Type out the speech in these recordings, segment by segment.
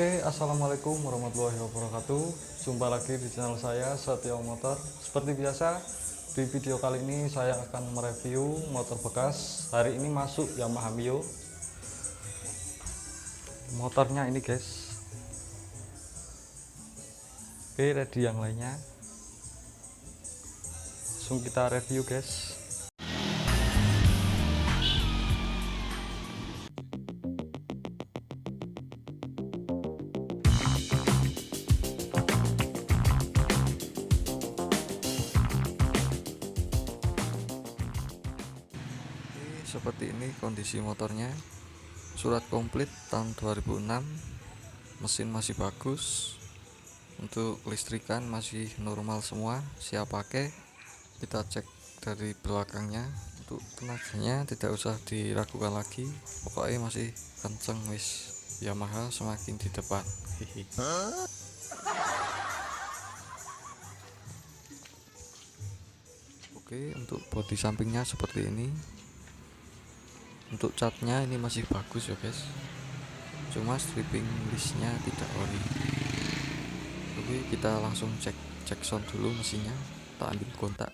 Assalamualaikum warahmatullahi wabarakatuh. Jumpa lagi di channel saya Satya Motor. Seperti biasa, di video kali ini saya akan mereview motor bekas. Hari ini masuk Yamaha Mio. Motornya ini guys. Oke, ready yang lainnya. Langsung kita review guys. Seperti ini kondisi motornya, surat komplit tahun 2006, mesin masih bagus, untuk listrikan masih normal semua, siap pakai. Kita cek dari belakangnya, untuk tenaganya tidak usah diragukan lagi, pokoknya masih kenceng wis. Yamaha semakin di depan. Oke, untuk bodi sampingnya seperti ini. Untuk catnya ini masih bagus ya guys, cuma stripping listnya tidak ori. Oke, kita langsung cek sound dulu mesinnya. Kita ambil kontak.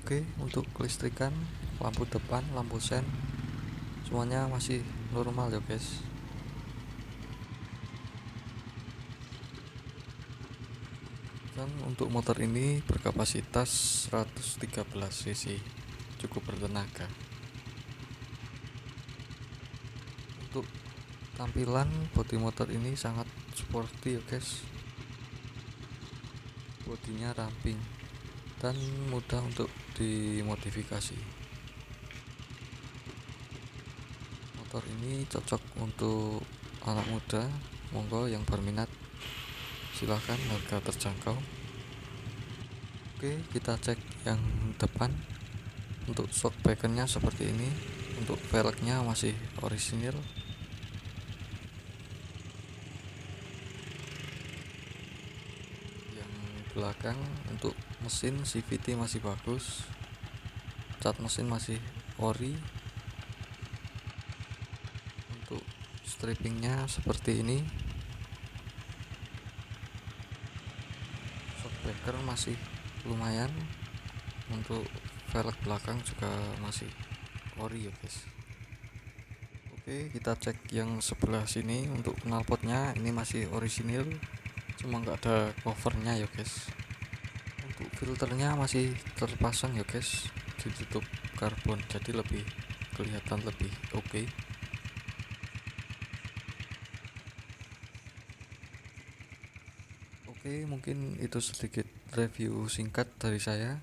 Oke, untuk kelistrikan, lampu depan, lampu sen, semuanya masih normal ya guys. Dan untuk motor ini berkapasitas 113 cc, cukup bertenaga. Untuk tampilan bodi motor ini sangat sporty ya guys. Bodinya ramping dan mudah untuk dimodifikasi. Motor ini cocok untuk anak muda, monggo yang berminat silahkan, harga terjangkau. Oke, kita cek yang depan. Untuk shock breakernya seperti ini, untuk velgnya masih orisinil. Yang belakang untuk mesin CVT masih bagus, cat mesin masih ori. Untuk strippingnya seperti ini, shockbreaker masih lumayan, untuk velg belakang juga masih ori ya guys. Oke, kita cek yang sebelah sini. Untuk knalpotnya ini masih orisinil, cuma nggak ada covernya ya guys. Untuk filternya masih terpasang ya guys, ditutup karbon, jadi lebih kelihatan lebih oke. Oke, mungkin itu sedikit review singkat dari saya.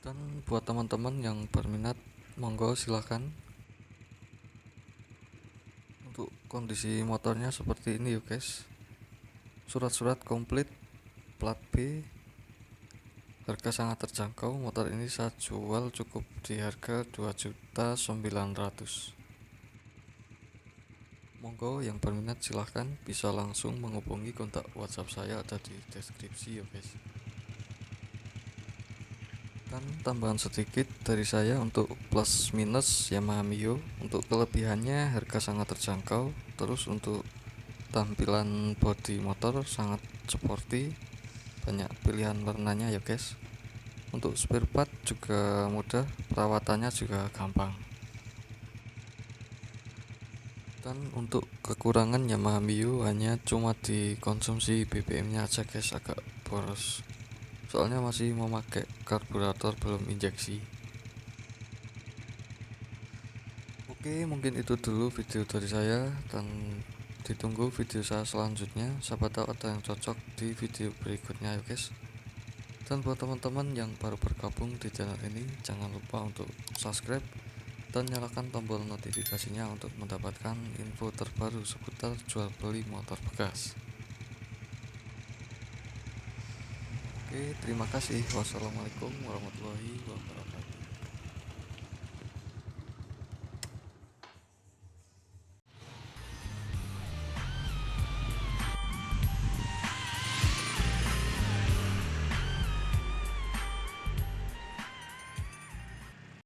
Dan buat teman-teman yang berminat, monggo silahkan. Untuk kondisi motornya seperti ini ya guys, surat-surat komplit, plat B, harga sangat terjangkau. Motor ini saya jual cukup di harga 2.900.000. Monggo yang berminat silahkan bisa langsung menghubungi, kontak WhatsApp saya ada di deskripsi ya guys. Dan tambahan sedikit dari saya untuk plus minus Yamaha Mio, untuk kelebihannya harga sangat terjangkau, terus untuk tampilan bodi motor sangat sporty, banyak pilihan warnanya ya guys. Untuk spare part juga mudah, perawatannya juga gampang. Dan untuk kekurangan Yamaha Mio hanya cuma di konsumsi BBM nya aja guys, agak boros, soalnya masih memakai karburator belum injeksi. Oke, mungkin itu dulu video dari saya, dan ditunggu video saya selanjutnya. Siapa tahu ada yang cocok di video berikutnya ya guys. Dan buat teman-teman yang baru bergabung di channel ini, jangan lupa untuk subscribe dan nyalakan tombol notifikasinya untuk mendapatkan info terbaru seputar jual beli motor bekas. Oke, terima kasih. Wassalamualaikum warahmatullahi wabarakatuh.